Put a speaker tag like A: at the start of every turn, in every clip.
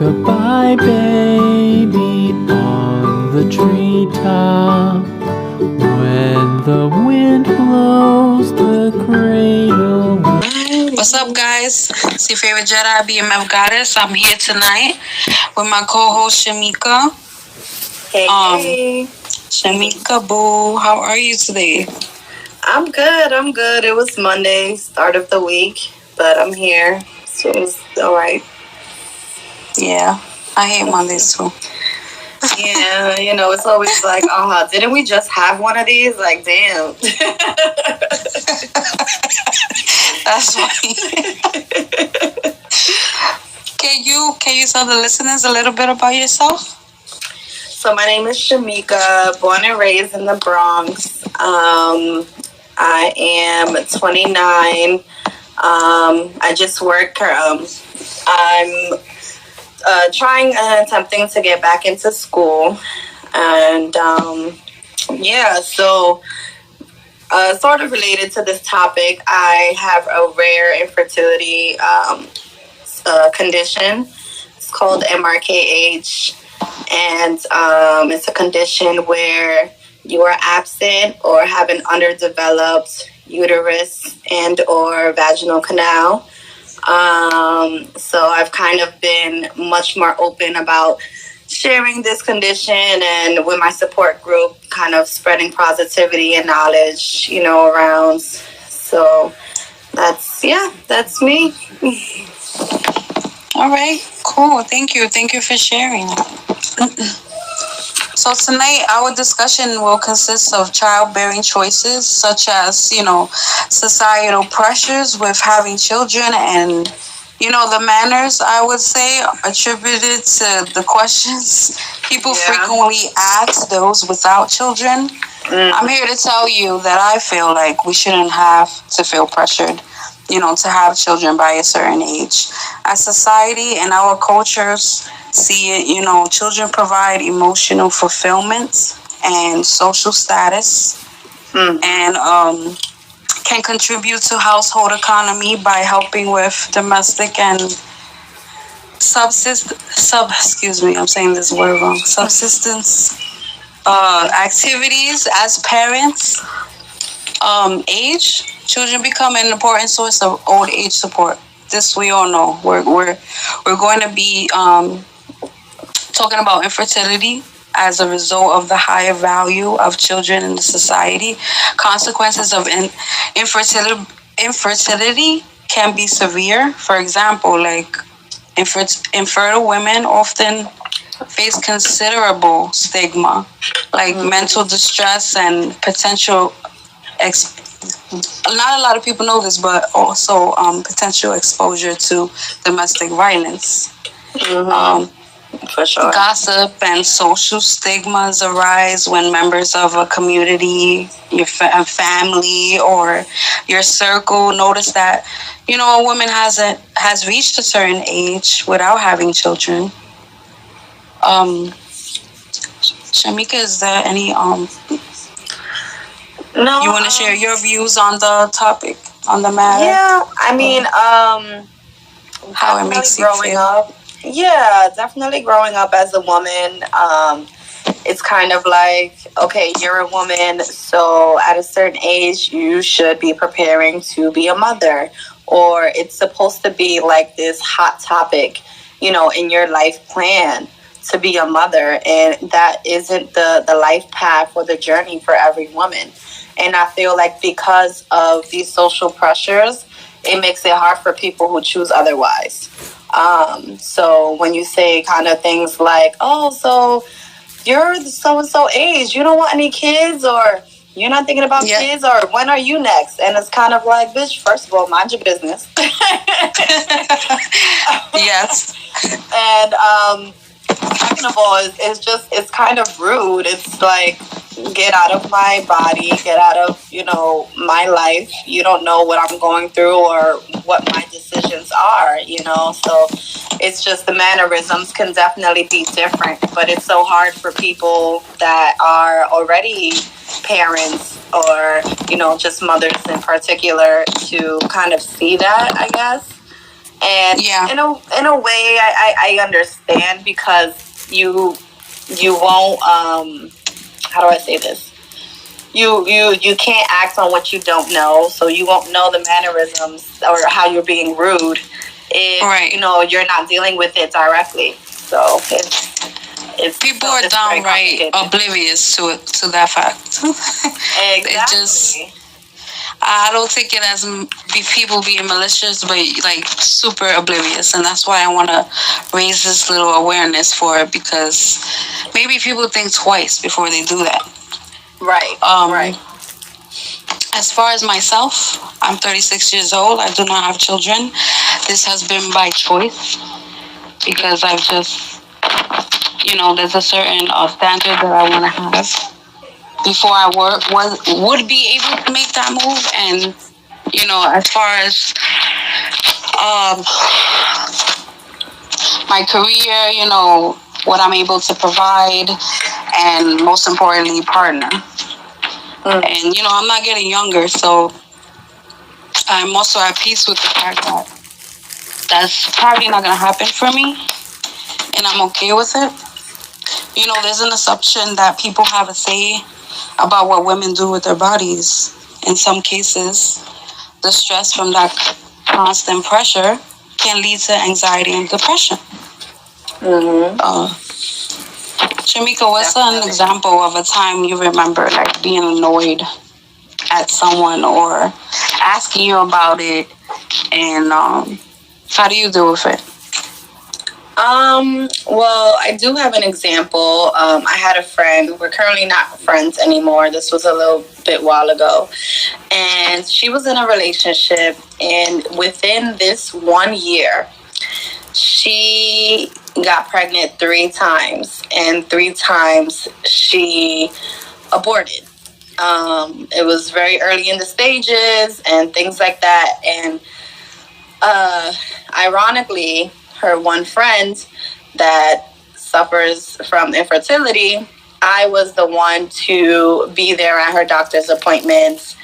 A: Rock-a-bye baby on the treetop. When the wind blows the cradle.
B: What's up, guys? It's your favorite Jedi, BMF Goddess. I'm here tonight with my co-host Shamika.
C: Hey.
B: Shamika Boo, how are you today?
C: I'm good. It was Monday, start of the week, but I'm here, so it was all right.
B: Yeah, I hate Mondays too.
C: Yeah, it's always like, didn't we just have one of these? Like, damn.
B: That's funny. Can you tell the listeners a little bit about yourself?
C: So my name is Shamika, born and raised in the Bronx. I am 29. I just work. I'm trying and attempting to get back into school, and so sort of related to this topic, I have a rare infertility condition. It's called MRKH, and it's a condition where you are absent or have an underdeveloped uterus and or vaginal canal. So I've kind of been much more open about sharing this condition, and with my support group, kind of spreading positivity and knowledge, around. So that's me.
B: All right, cool. Thank you for sharing. So tonight, our discussion will consist of childbearing choices, such as, societal pressures with having children and, the manners, I would say, attributed to the questions people frequently ask those without children. I'm here to tell you that I feel like we shouldn't have to feel pressured, to have children by a certain age. As society and our cultures see it, children provide emotional fulfillment and social status, and can contribute to household economy by helping with domestic and subsistence activities. As parents age, children become an important source of old age support. This we all know. We're going to be talking about infertility as a result of the higher value of children in the society. Consequences of infertility can be severe. For example, like infertile women often face considerable stigma, like mental distress and potential not a lot of people know this, but also potential exposure to domestic violence.
C: For sure.
B: Gossip and social stigmas arise when members of a community, your family, or your circle notice that, a woman has reached a certain age without having children. Shamika, is there any
C: No.
B: You want to share your views on the topic, on the matter?
C: Yeah, I mean,
B: how it makes you
C: growing
B: feel.
C: up. Yeah, definitely growing up as a woman, it's kind of like, okay, you're a woman, so at a certain age, you should be preparing to be a mother. Or it's supposed to be like this hot topic, in your life plan to be a mother. And that isn't the life path or the journey for every woman. And I feel like because of these social pressures, it makes it hard for people who choose otherwise. So when you say kind of things like, oh, so you're so-and-so age, you don't want any kids, or you're not thinking about kids, or when are you next? And it's kind of like, bitch, first of all, mind your business.
B: Yes.
C: And second of all, it's kind of rude. It's like, get out of my body, get out of, my life. You don't know what I'm going through or what my decisions are, so it's just the mannerisms can definitely be different, but it's so hard for people that are already parents or, just mothers in particular to kind of see that, I guess. And
B: Yeah.
C: in a way, I understand, because you won't, how do I say this? You can't act on what you don't know, so you won't know the mannerisms or how you're being rude if
B: Right.
C: you're not dealing with it directly. So it's
B: People
C: so,
B: are
C: it's very
B: downright
C: complicated.
B: oblivious to that fact.
C: Exactly.
B: It just, I don't take it as people being malicious, but like super oblivious, and that's why I want to raise this little awareness for it, because maybe people think twice before they do that.
C: Right. Right.
B: As far as myself, I'm 36 years old. I do not have children. This has been by choice, because I've just, there's a certain standard that I want to have before I would be able to make that move. And as far as my career, what I'm able to provide, and most importantly, partner. And I'm not getting younger, so I'm also at peace with the fact that that's probably not gonna happen for me, and I'm okay with it. There's an assumption that people have a say about what women do with their bodies. In some cases, the stress from that constant pressure can lead to anxiety and depression. Shamika, what's an example of a time you remember like being annoyed at someone or asking you about it, and how do you deal with it?
C: Well, I do have an example. I had a friend. We're currently not friends anymore. This was a little bit while ago. And she was in a relationship, and within this 1 year, she got pregnant 3 times, and 3 times she aborted. It was very early in the stages and things like that. And ironically, her one friend that suffers from infertility, I was the one to be there at her doctor's appointments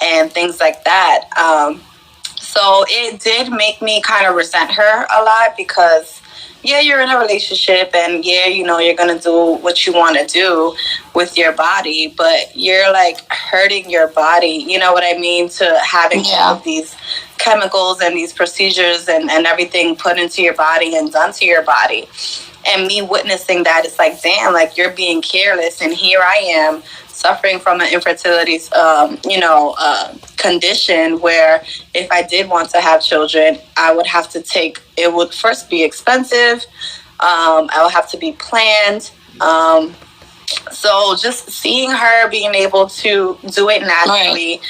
C: and things like that. So it did make me kind of resent her a lot, because yeah, you're in a relationship, and yeah, you're gonna do what you want to do with your body, but you're like hurting your body, you know what I mean, to having all of these chemicals and these procedures and everything put into your body and done to your body. And me witnessing that, it's like, damn, like you're being careless, and here I am suffering from an infertility, condition where if I did want to have children, I would have to it would first be expensive. I would have to be planned. So just seeing her being able to do it naturally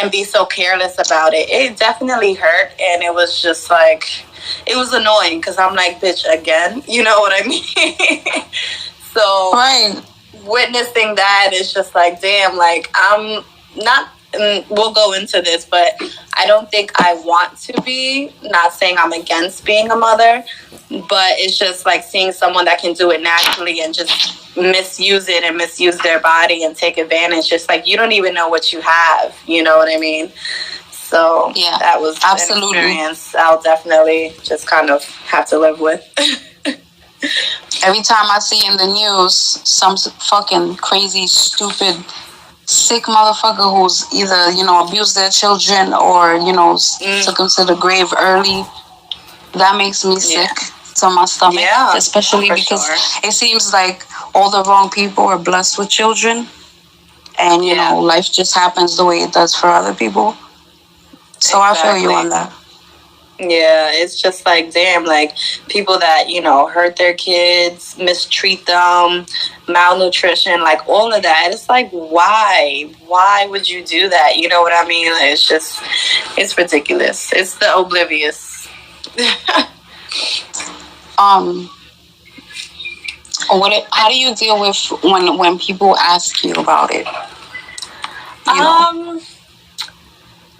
C: and be so careless about it, it definitely hurt. And it was just like, it was annoying, because I'm like, bitch, again, you know what I mean? So witnessing that is just like, damn, like I'm not, we'll go into this, but I don't think I want to be, not saying I'm against being a mother, but it's just like seeing someone that can do it naturally and just misuse it and misuse their body and take advantage. Just like, you don't even know what you have, you know what I mean? So yeah, that was absolutely an experience I'll definitely just kind of have to live with.
B: Every time I see in the news some fucking crazy, stupid, sick motherfucker who's either, abused their children or, took them to the grave early, that makes me sick to my stomach. Yeah, especially because it seems like all the wrong people are blessed with children, and, life just happens the way it does for other people. So I feel you on that.
C: Yeah, it's just like, damn, like people that, hurt their kids, mistreat them, malnutrition, like all of that. It's like, why? Why would you do that? You know what I mean? It's just, it's ridiculous. It's the oblivious.
B: How do you deal with when people ask you about it?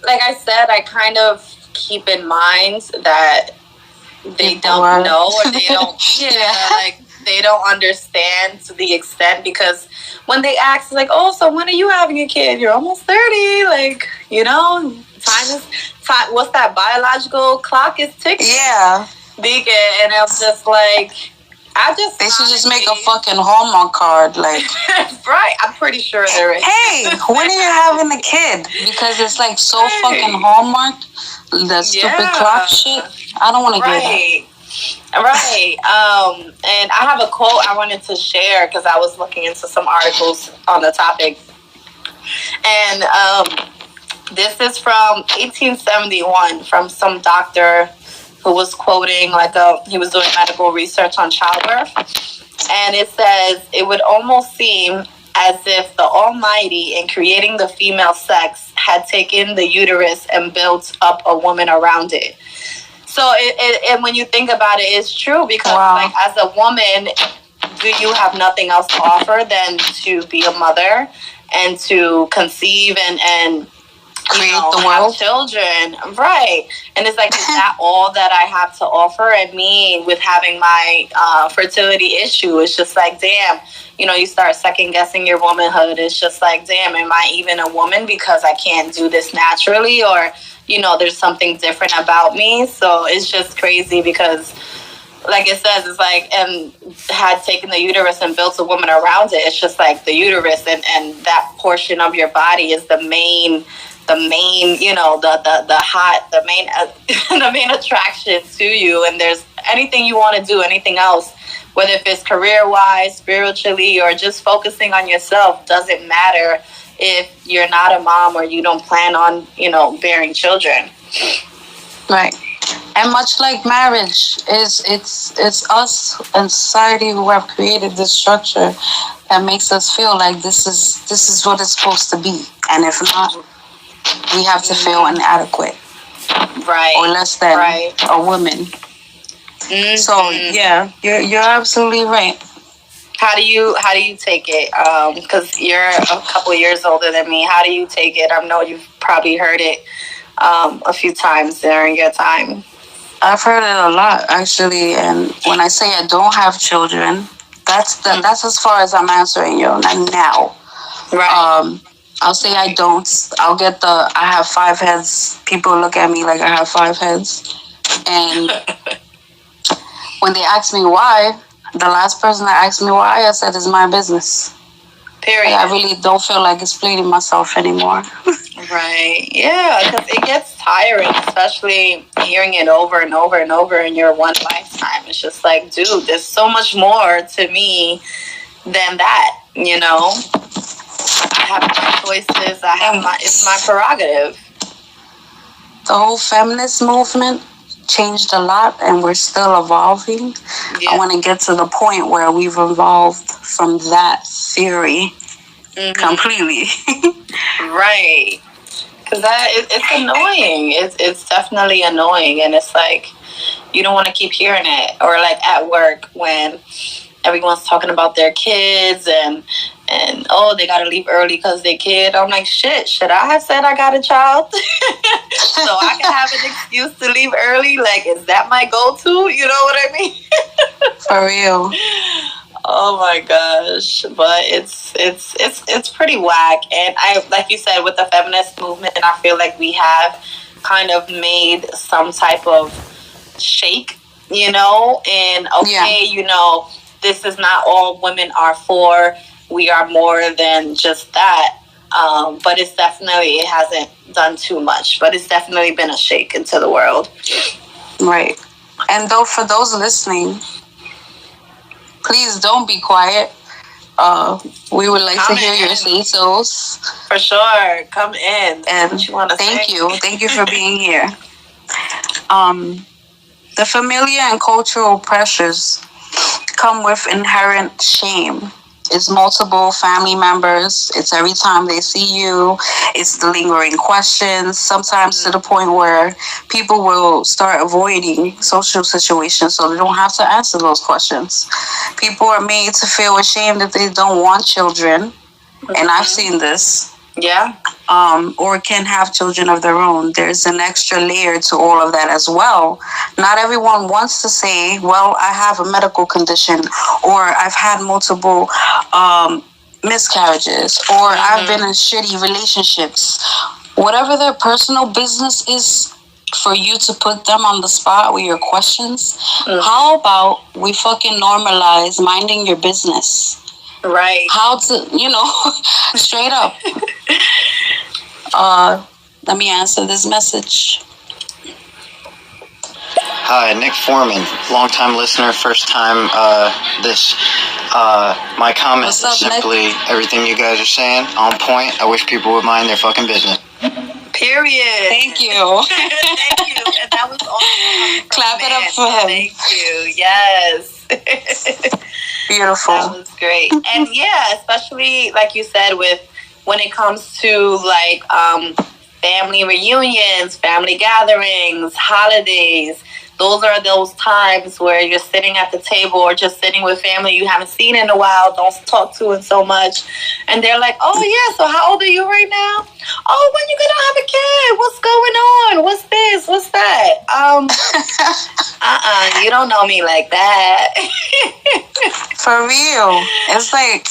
C: Like I said, I kind of keep in mind that they don't know, or they don't, like they don't understand to the extent, because when they ask, like, oh, so when are you having a kid? You're almost 30, like, time. What's that biological clock is ticking?
B: Yeah.
C: Mika, and I'm just like,
B: they should just make a fucking Hallmark card, like.
C: Right, I'm pretty sure there is.
B: Hey, when are you having a kid? Because it's like so fucking Hallmark. The stupid clock shit. I don't want to get that.
C: Right. And I have a quote I wanted to share because I was looking into some articles on the topic. And this is from 1871 from some doctor who was quoting, he was doing medical research on childbirth. And it says, it would almost seem as if the Almighty, in creating the female sex, had taken the uterus and built up a woman around it. So, and when you think about it, it's true because, like, as a woman, do you have nothing else to offer than to be a mother and to conceive and
B: create the world,
C: have children, right? And it's like, is that all that I have to offer? And me, with having my fertility issue, it's just like, damn. You start second guessing your womanhood. It's just like, damn, am I even a woman because I can't do this naturally, or there's something different about me? So it's just crazy because, like it says, it's like, and had taken the uterus and built a woman around it. It's just like the uterus and that portion of your body is the main, the main attraction to you. And there's anything you want to do, anything else, whether if it's career-wise, spiritually, or just focusing on yourself, doesn't matter if you're not a mom or you don't plan on, bearing children.
B: Right. And much like marriage, it's us and society who have created this structure that makes us feel like this is what it's supposed to be. And if not, we have to feel inadequate.
C: Right.
B: Or less than a woman. Mm-hmm. So yeah, you're absolutely right.
C: How do you take it? Because you're a couple years older than me. How do you take it? I know you've probably heard it a few times during your time.
B: I've heard it a lot, actually. And when I say I don't have children, that's as far as I'm answering you now.
C: Right.
B: I'll say I don't. I'll get I have 5 heads. People look at me like I have 5 heads. And when they ask me why, the last person that asked me why, I said, it's my business.
C: Period.
B: I really don't feel like explaining myself anymore.
C: Right. Yeah, because it gets tiring, especially hearing it over and over and over in your one lifetime. It's just like, dude, there's so much more to me than that, I have my choices. It's my prerogative.
B: The whole feminist movement changed a lot, and we're still evolving. Yeah. I want to get to the point where we've evolved from that theory completely.
C: Right. Because it's annoying. It's definitely annoying, and it's like you don't want to keep hearing it. Or like at work when everyone's talking about their kids and oh, they gotta leave early because they kid. I'm like, shit, should I have said I got a child so I can have an excuse to leave early? Like, is that my go-to? You know what I mean?
B: For real.
C: Oh my gosh. But it's pretty whack. And I, like you said, with the feminist movement, and I feel like we have kind of made some type of shake, and okay, this is not all women are for. We are more than just that. But it hasn't done too much. But it's definitely been a shake into the world.
B: Right. And for those listening, please don't be quiet. We would like to hear your say-sos.
C: For sure. Come in.
B: And thank you. Thank you for being here. The familiar and cultural pressures come with inherent shame. It's multiple family members. It's every time they see you. It's the lingering questions, sometimes to the point where people will start avoiding social situations so they don't have to answer those questions. People are made to feel ashamed that they don't want children. And I've seen this.
C: Yeah.
B: Or can have children of their own. There's an extra layer to all of that as well. Not everyone wants to say, well, I have a medical condition, or I've had multiple miscarriages, or I've been in shitty relationships, whatever their personal business is, for you to put them on the spot with your questions. How about we fucking normalize minding your business?
C: Right.
B: How to, straight up. Let me answer this message.
D: Hi, Nick Foreman, long-time listener, first time my comment
B: What's up,
D: is simply
B: Nick?
D: everything you guys are saying, on point. I wish people would mind their fucking business.
C: Period.
B: Thank you.
C: Thank you. And that was awesome.
B: Clap it up for him.
C: Thank you. Yes.
B: Beautiful.
C: That was great. And yeah, especially like you said, with when it comes to like family reunions, family gatherings, holidays. Those are those times where you're sitting at the table or just sitting with family you haven't seen in a while, don't talk to in so much. And they're like, oh, yeah, so how old are you right now? Oh, when you gonna have a kid? What's going on? What's this? What's that? You don't know me like that.
B: For real. It's like,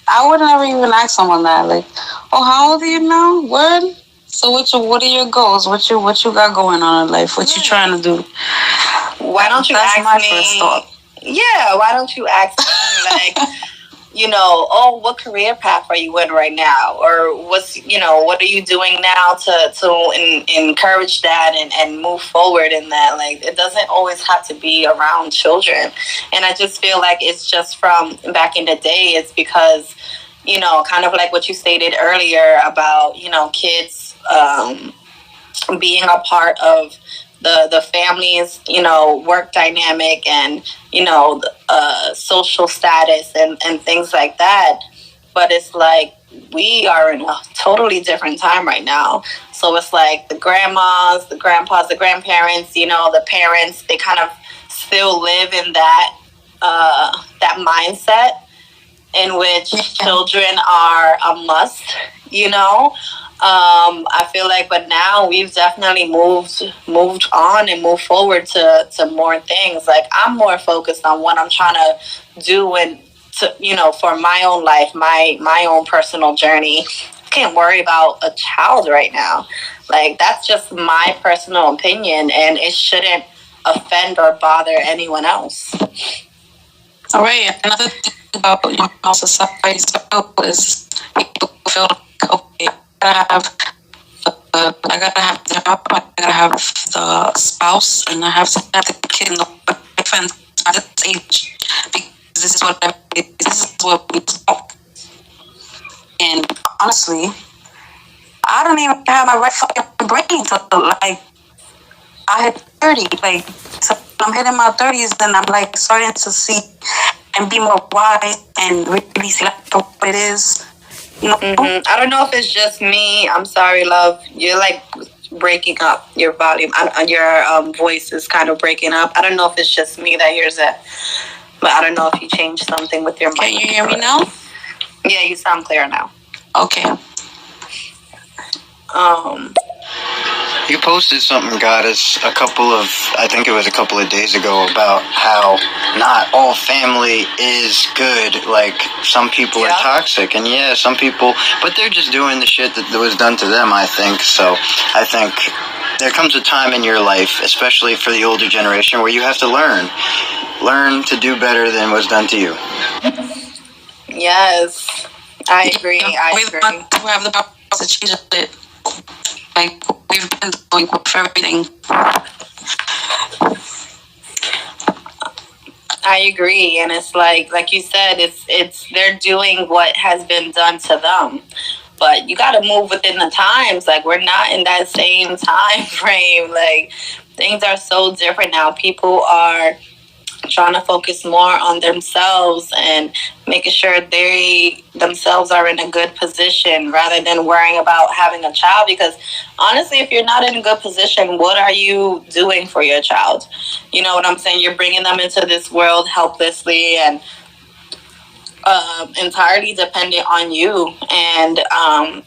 B: I would never even ask someone that. Like, oh, how old are you now? What? So what are your goals? What you got going on in life? What you trying to do?
C: Why don't you
B: That's
C: ask
B: my
C: me?
B: first thought.
C: Yeah, why don't you ask me like, oh, what career path are you in right now? Or what are you doing now to encourage that and move forward in that? Like, it doesn't always have to be around children. And I just feel like it's just from back in the day. It's because, kind of like what you stated earlier about, kids being a part of the family's work dynamic and social status and things like that. But it's like we are in a totally different time right now. So it's like the grandmas, the grandpas, the grandparents, the parents, they kind of still live in that that mindset in which children are a must, I feel like, but now we've definitely moved on and moved forward to more things. Like, I'm more focused on what I'm trying to do and for my own life, my own personal journey. I can't worry about a child right now. Like, that's just my personal opinion, and it shouldn't offend or bother anyone else.
B: All right. Another thing about how society's built is people feel like, okay, I gotta have the job, I gotta have the spouse, and I have to have the kid in the friends at this age, because this is what we do. And honestly, I don't even have my right fucking brain to, like, I hit 30, like, so I'm hitting my 30s, and I'm like starting to see and be more wise and really see like what it is.
C: I don't know if it's just me. I'm sorry, love. You're like breaking up. Your volume, your voice is kind of breaking up. I don't know if it's just me that hears it, but I don't know if you changed something with your mic.
B: Can you hear me now?
C: Yeah, you sound clear now.
B: Okay.
D: You posted something, Goddess, I think it was a couple of days ago, about how not all family is good. Like, some people are toxic, and some people, but they're just doing the shit that was done to them, I think. So I think there comes a time in your life, especially for the older generation, where you have to learn to do better than was done to you.
C: Yes, I agree.
B: We have the power to change it. Like, we've been doing with everything.
C: I agree, and it's like you said, it's they're doing what has been done to them, but you got to move within the times. Like, we're not in that same time frame. Like, things are so different now. People are trying to focus more on themselves and making sure they themselves are in a good position rather than worrying about having a child. Because honestly, if you're not in a good position, what are you doing for your child? You know what I'm saying? You're bringing them into this world helplessly and entirely dependent on you. And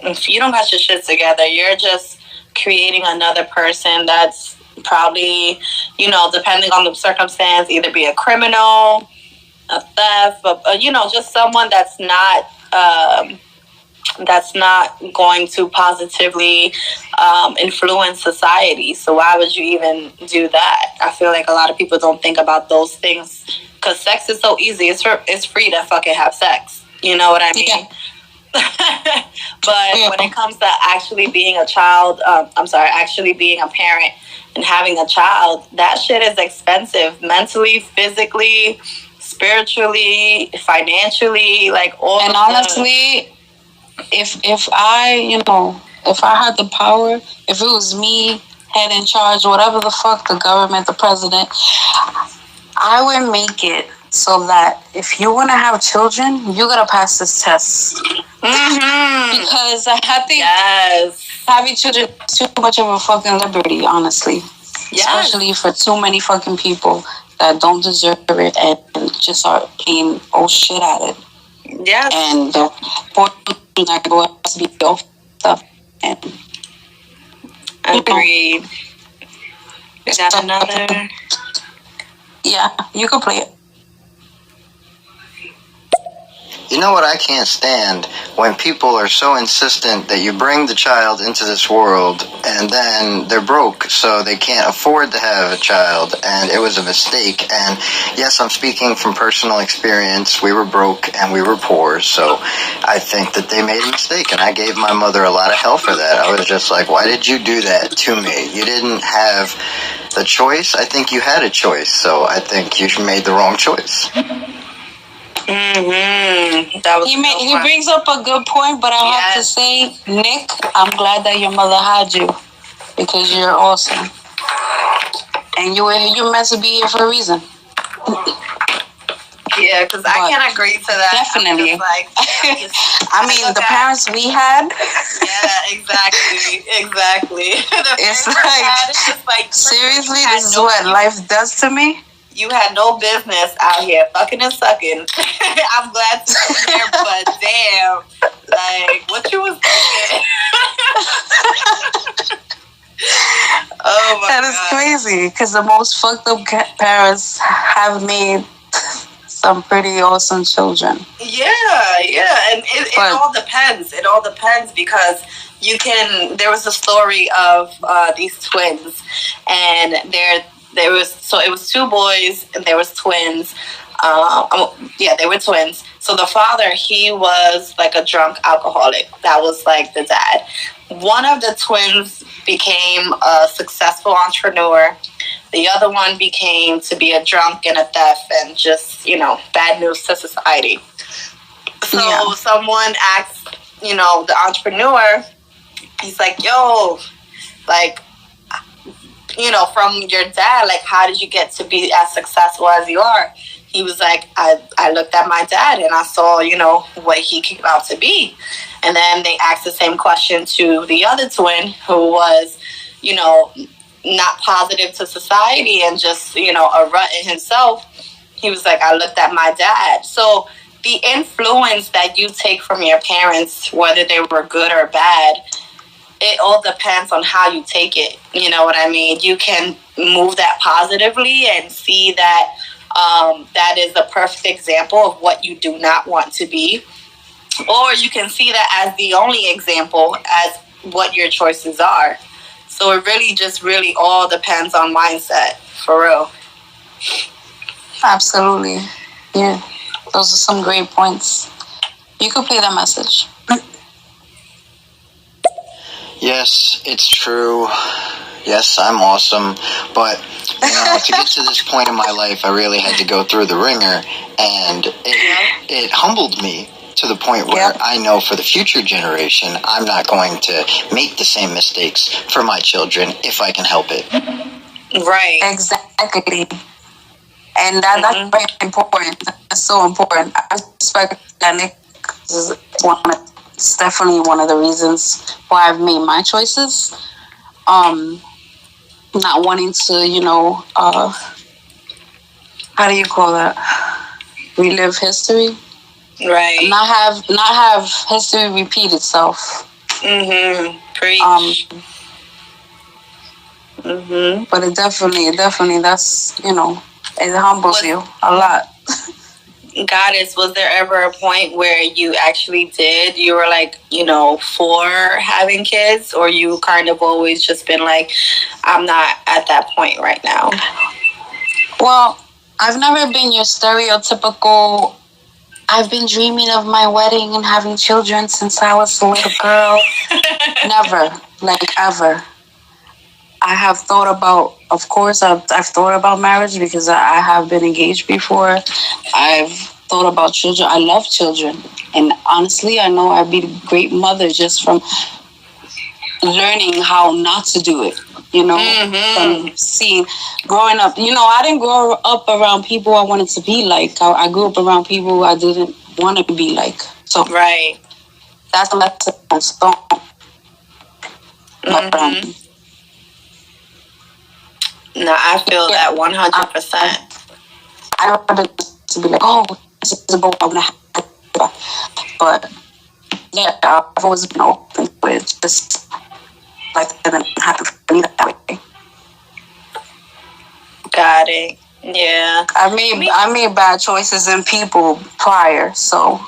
C: if you don't got your shit together, you're just creating another person that's probably, depending on the circumstance, either be a criminal, a theft, just someone that's not that's not going to positively influence society. So why would you even do that? I feel like a lot of people don't think about those things because sex is so easy. It's free to fucking have sex. You know what I mean?
B: Yeah.
C: But when it comes to actually being a child, actually being a parent and having a child, that shit is expensive mentally, physically, spiritually, financially, like all.
B: And honestly, if I had the power, if it was me head in charge, whatever the fuck, the government, the president, I would make it so that if you want to have children, you gotta pass this test.
C: Mm-hmm.
B: Because I think having children is too much of a fucking liberty, honestly. Yes. Especially for too many fucking people that don't deserve it and just are paying shit at it.
C: Yes.
B: And the poor people are going to be off stuff. And
C: agreed. Is that another?
B: Yeah, you can play it.
D: You know what I can't stand? When people are so insistent that you bring the child into this world and then they're broke, so they can't afford to have a child, and it was a mistake. And yes, I'm speaking from personal experience. We were broke and we were poor, so I think that they made a mistake, and I gave my mother a lot of hell for that. I was just like, why did you do that to me? You didn't have the choice. I think you had a choice, so I think you made the wrong choice.
C: Mm-hmm. That was
B: he brings up a good point, but I have to say, Nick, I'm glad that your mother had you because you're awesome, and you're meant to be here for a reason.
C: Yeah, because I can agree to that.
B: Definitely.
C: I
B: mean, the parents we had.
C: Yeah, exactly.
B: It's like seriously, this is what life does to me.
C: You had no business out here fucking and sucking. I'm glad to be here, but damn, like, what you was thinking? Oh my God.
B: That is crazy, because the most fucked up parents have made some pretty awesome children.
C: Yeah, and it all depends. It all depends because there was a story of these twins, and it was two boys and there was twins. They were twins. So the father, he was like a drunk alcoholic. That was like the dad. One of the twins became a successful entrepreneur. The other one became to be a drunk and a thief and just, bad news to society. So someone asked, the entrepreneur, he's like, yo, like, from your dad, like, how did you get to be as successful as you are? He was like, I looked at my dad and I saw, what he came out to be. And then they asked the same question to the other twin who was, not positive to society and just, a rut in himself. He was like, I looked at my dad. So the influence that you take from your parents, whether they were good or bad, it all depends on how you take it. You know what I mean? You can move that positively and see that that is a perfect example of what you do not want to be. Or you can see that as the only example as what your choices are. So it really all depends on mindset, for real.
B: Absolutely. Yeah. Those are some great points. You could play that message.
D: Yes, it's true. Yes, I'm awesome. But, to get to this point in my life, I really had to go through the ringer. And it humbled me to the point where I know for the future generation, I'm not going to make the same mistakes for my children if I can help it.
C: Right.
B: Exactly. And that's very important. That's so important. I respect that Nick is it's definitely one of the reasons why I've made my choices. Not wanting to, how do you call that? Relive history.
C: Right.
B: Not have history repeat itself.
C: Preach.
B: But it definitely that's, it humbles you a lot.
C: Goddess, was there ever a point where you actually you were like, for having kids, or you kind of always just been like, I'm not at that point right now?
B: Well, I've never been your stereotypical. I've been dreaming of my wedding and having children since I was a little girl. Never, like ever. I have thought about, of course, I've thought about marriage because I have been engaged before. I've thought about children. I love children. And honestly, I know I'd be a great mother just from learning how not to do it, from seeing, growing up. I didn't grow up around people I wanted to be like. I grew up around people I didn't want to be like. So
C: right,
B: that's a lesson on stone. But,
C: no, I feel that 100%.
B: I don't want to be like, oh, this is a boy I'm gonna have. But yeah, I've always been open to it. Just like it didn't happen for me that way.
C: Got it. Yeah.
B: I made bad choices in people prior, so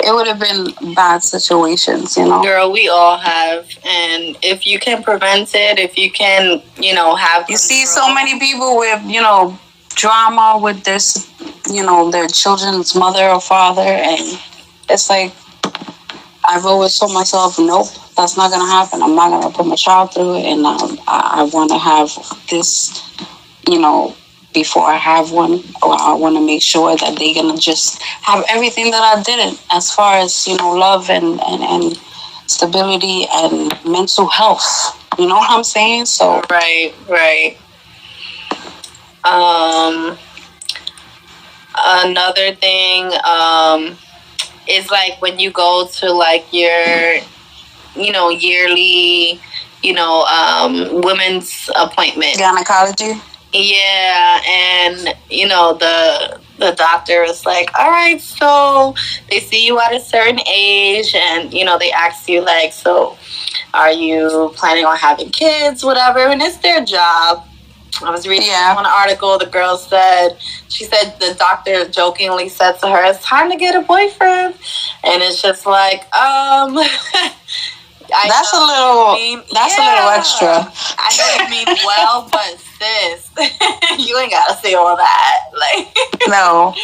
B: it would have been bad situations,
C: Girl, we all have, and if you can prevent it, if you can, have.
B: You see so many people with, drama with this, their children's mother or father, and it's like, I've always told myself, nope, that's not going to happen. I'm not going to put my child through it, and I want to have this, before I have one, or I want to make sure that they're going to just have everything that I didn't, as far as, love and stability and mental health. You know what I'm saying? So
C: right. Another thing is like when you go to like your yearly women's appointment,
B: gynecology.
C: Yeah, and the doctor is like, all right, so they see you at a certain age, and they ask you like, so are you planning on having kids, whatever, and it's their job. I was reading one article. The girl she said the doctor jokingly said to her, "It's time to get a boyfriend," and it's just like,
B: that's a little extra.
C: I know you mean well, but sis, you ain't gotta say all that. Like,
B: no,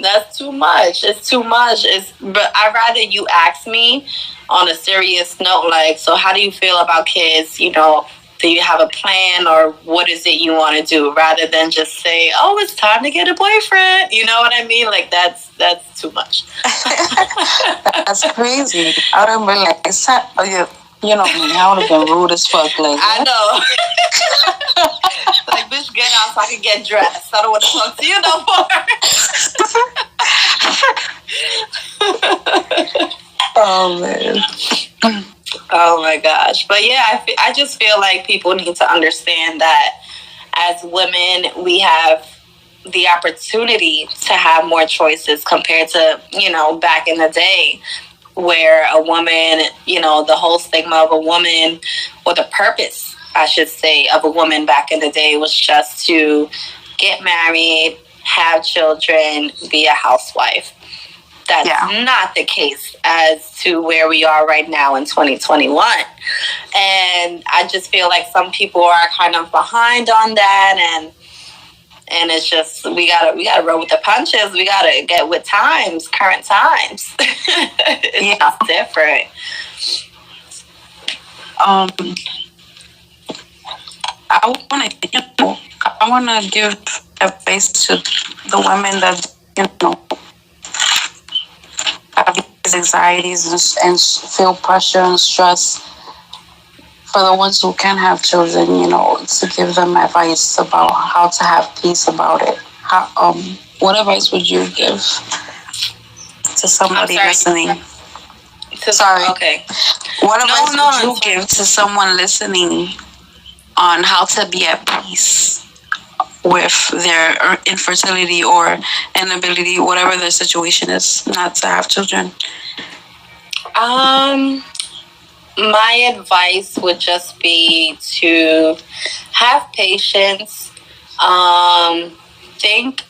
C: that's too much. It's too much. But I'd rather you ask me on a serious note, like, so how do you feel about kids? Do you have a plan, or what is it you want to do? Rather than just say, "Oh, it's time to get a boyfriend." You know what I mean? Like that's too much.
B: That's crazy. I would have been like, you know me. I would have been rude as fuck. Like,
C: I know. Like, bitch, get out so I can get dressed. I don't want to talk to you no more.
B: Oh man.
C: Oh my gosh. But yeah, I just feel like people need to understand that as women, we have the opportunity to have more choices compared to, back in the day where a woman, the whole stigma of a woman, or the purpose, I should say, of a woman back in the day was just to get married, have children, be a housewife. That's not the case as to where we are right now in 2021. And I just feel like some people are kind of behind on that, and it's just we gotta roll with the punches. We gotta get with times, current times. It's just different.
B: I wanna give advice to the women that have these anxieties and feel pressure and stress. For the ones who can have children, to give them advice about how to have peace about it. What advice would you give to somebody listening? Sorry.
C: Okay.
B: What advice would you give to someone listening on how to be at peace with their infertility or inability, whatever their situation is, not to have children?
C: My advice would just be to have patience. Think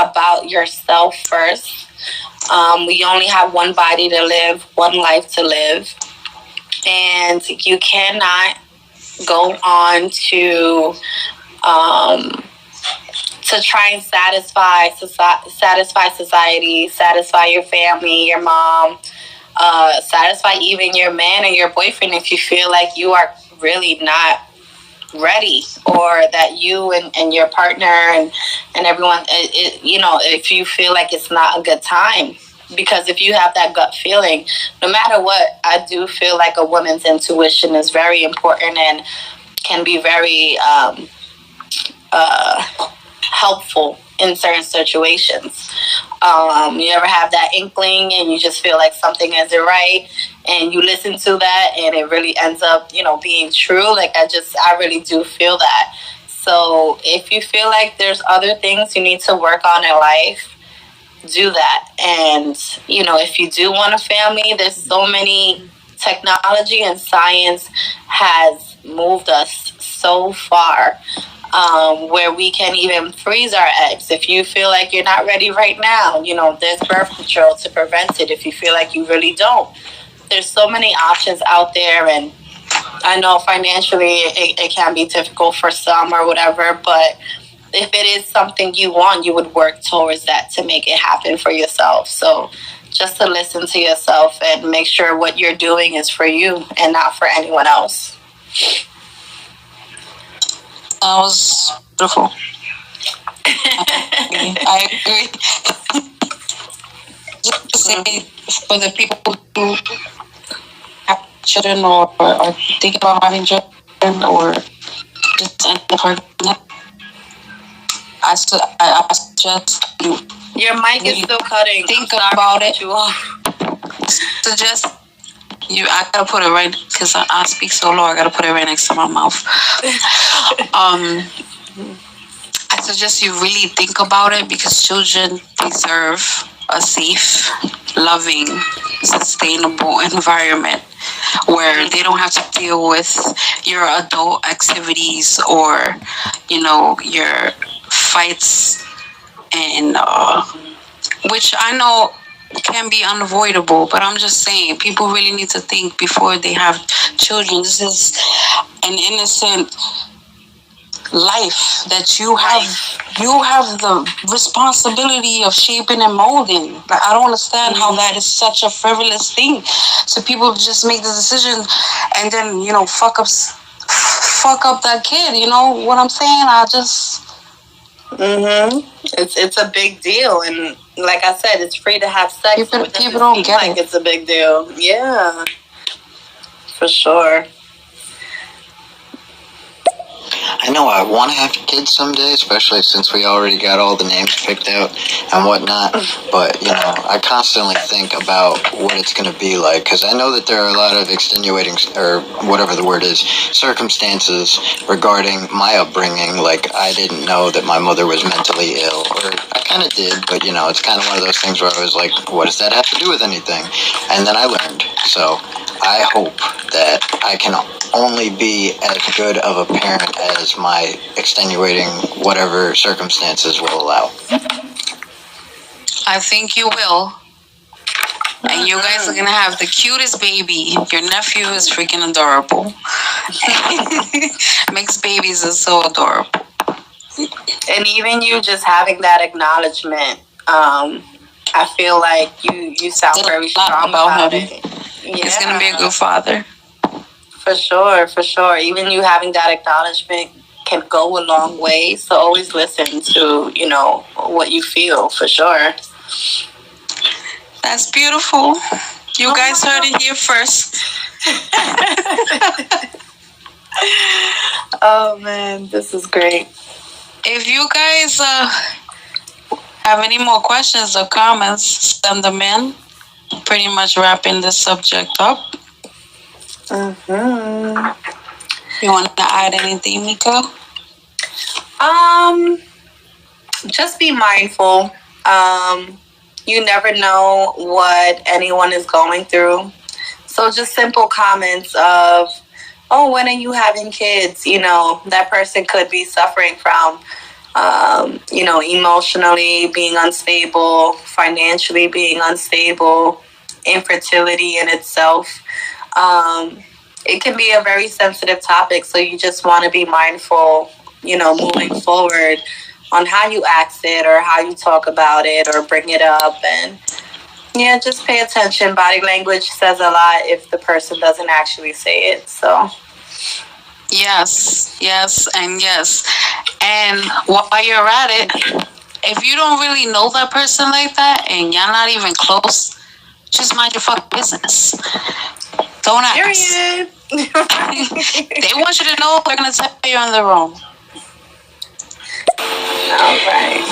C: about yourself first. We only have one body to live, one life to live, and you cannot go on to try and satisfy society, satisfy your family, your mom, satisfy even your man or your boyfriend if you feel like you are really not ready, or that you and your partner and everyone, if you feel like it's not a good time. Because if you have that gut feeling, no matter what, I do feel like a woman's intuition is very important and can be very helpful in certain situations. You ever have that inkling and you just feel like something isn't right, and you listen to that and it really ends up, being true? Like, I really do feel that. So if you feel like there's other things you need to work on in life, do that. And, if you do want a family, there's so many, technology and science has moved us so far, where we can even freeze our eggs. If you feel like you're not ready right now, there's birth control to prevent it if you feel like you really don't. There's so many options out there, and I know financially it can be difficult for some or whatever, but if it is something you want, you would work towards that to make it happen for yourself. So just to listen to yourself and make sure what you're doing is for you and not for anyone else.
B: That was beautiful. I agree. Just to say, for the people who have children or are thinking about having children or just pregnant, I suggest you.
C: Your mic is still cutting.
B: Think about it. Suggest you. I gotta put it right because I speak so low. I gotta put it right next to my mouth. I suggest you really think about it, because children deserve a safe, loving, sustainable environment where they don't have to deal with your adult activities or, your fights, and which I know can be unavoidable, but I'm just saying people really need to think before they have children. This is an innocent life that you have the responsibility of shaping and molding. Like, I don't understand how that is such a frivolous thing. So people just make the decision and then fuck up that kid. You know what I'm saying?
C: It's a big deal, and like I said, it's free to have sex.
B: People don't get
C: like
B: it.
C: It's a big deal. Yeah, for sure.
D: I know I want to have kids someday, especially since we already got all the names picked out and whatnot. But, I constantly think about what it's going to be like, because I know that there are a lot of extenuating, or whatever the word is, circumstances regarding my upbringing. Like, I didn't know that my mother was mentally ill, or I kind of did, but, it's kind of one of those things where I was like, what does that have to do with anything? And then I learned. So I hope that I can only be as good of a parent as my extenuating whatever circumstances will allow.
B: I think you will. And you guys are going to have the cutest baby. Your nephew is freaking adorable. Mixed babies are so adorable.
C: And even you just having that acknowledgement, I feel like you sound very strong about it. Yeah.
B: He's going to be a good father.
C: For sure. Even you having that acknowledgement can go a long way. So always listen to, what you feel, for sure.
B: That's beautiful. You guys heard it here first.
C: Oh, man, this is great.
B: If you guys have any more questions or comments, send them in. Pretty much wrapping this subject up. You want to add anything, Mika?
C: Just be mindful. You never know what anyone is going through. So just simple comments of, oh, when are you having kids? That person could be suffering from emotionally being unstable, financially being unstable, infertility in itself. It can be a very sensitive topic, so you just want to be mindful, moving forward on how you ask it or how you talk about it or bring it up. And yeah, just pay attention. Body language says a lot if the person doesn't actually say it. So
B: Yes, yes, and yes. And while you're at it, if you don't really know that person like that and y'all not even close, just mind your fucking business. Don't ask.
C: period.
B: They want you to know, they're gonna tell you on their own.
C: All right.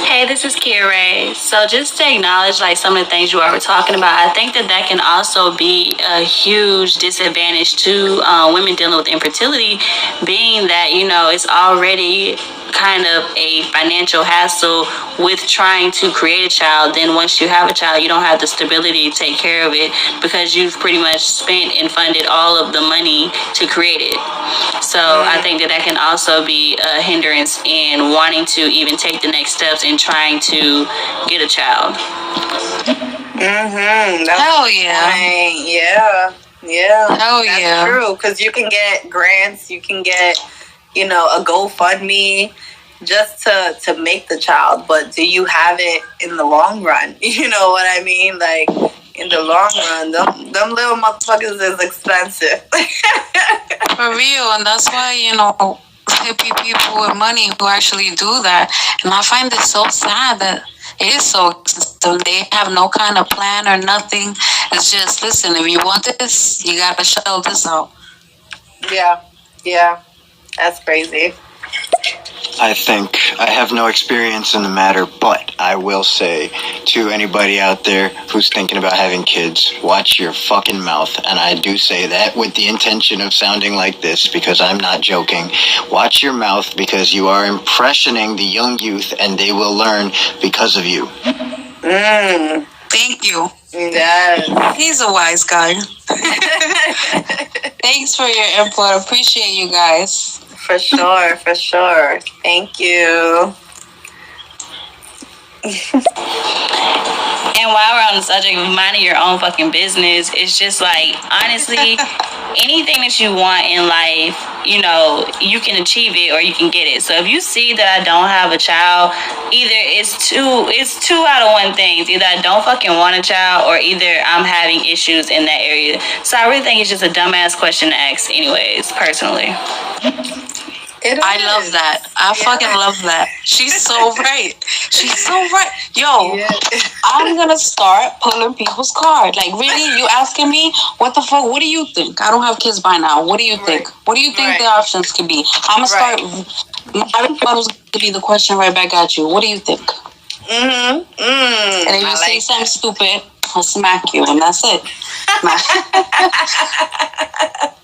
E: Hey, this is Kira. So just to acknowledge like some of the things you were talking about, I think that can also be a huge disadvantage to women dealing with infertility, being that, it's already kind of a financial hassle with trying to create a child. Then once you have a child, you don't have the stability to take care of it because you've pretty much spent and funded all of the money to create it. So I think that can also be a hindrance in wanting to even take the next steps in trying to get a child.
B: Hell yeah.
C: Yeah.
B: Hell
C: That's
B: yeah.
C: true, because you can get grants, you can get, a GoFundMe just to make the child, but do you have it in the long run? You know what I mean? Like, in the long run, them little motherfuckers is expensive.
B: For real, and that's why, hippie people with money who actually do that. And I find it so sad that it is so expensive. They have no kind of plan or nothing. It's just, listen, if you want this, you gotta shell this out.
C: Yeah. That's crazy.
D: I think I have no experience in the matter, but I will say to anybody out there who's thinking about having kids, watch your fucking mouth. And I do say that with the intention of sounding like this because I'm not joking. Watch your mouth because you are impressioning the young youth and they will learn because of you.
B: Thank you.
C: Yes.
B: He's a wise guy. Thanks for your input. Appreciate you guys.
C: For sure. Thank you.
E: And while we're on the subject of minding your own fucking business, it's just like, honestly, anything that you want in life, you can achieve it or you can get it. So if you see that I don't have a child, either it's two out of one things. Either I don't fucking want a child or either I'm having issues in that area. So I really think it's just a dumbass question to ask anyways, personally.
B: I love that. I fucking love that. She's so right. Yo, I'm gonna start pulling people's cards. Like, really? You asking me? What the fuck? What do you think? I don't have kids by now. What do you think? What do you think the options could be? I'm gonna start. My was gonna be the question right back at you. What do you think? And if you say something stupid, I'll smack you, and that's it.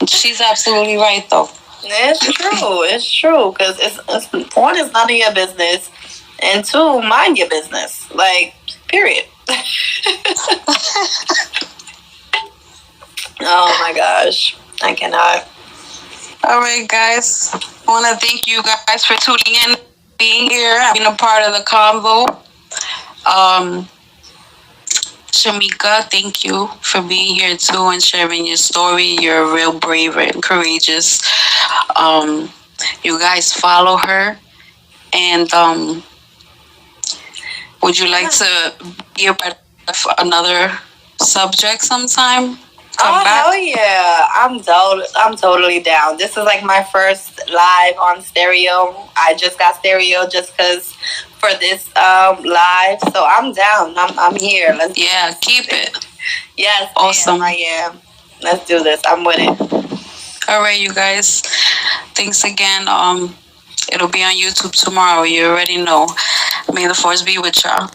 B: She's absolutely right, though.
C: It's true, because it's one, is none of your business, and two, mind your business. Like, period. Oh my gosh, I cannot.
B: All right, guys. I want to thank you guys for tuning in, being here, being a part of the convo. Shamika, thank you for being here too and sharing your story. You're real brave and courageous. You guys follow her, and would you like to be a part of another subject sometime?
C: Hell yeah, I'm totally down. This is like my first live on stereo. I just got stereo just because for this live, so I'm down. I'm here.
B: Keep it.
C: Yes,
B: awesome.
C: I am. Let's do this. I'm with it.
B: All right, you guys. Thanks again. It'll be on YouTube tomorrow. You already know. May the force be with y'all.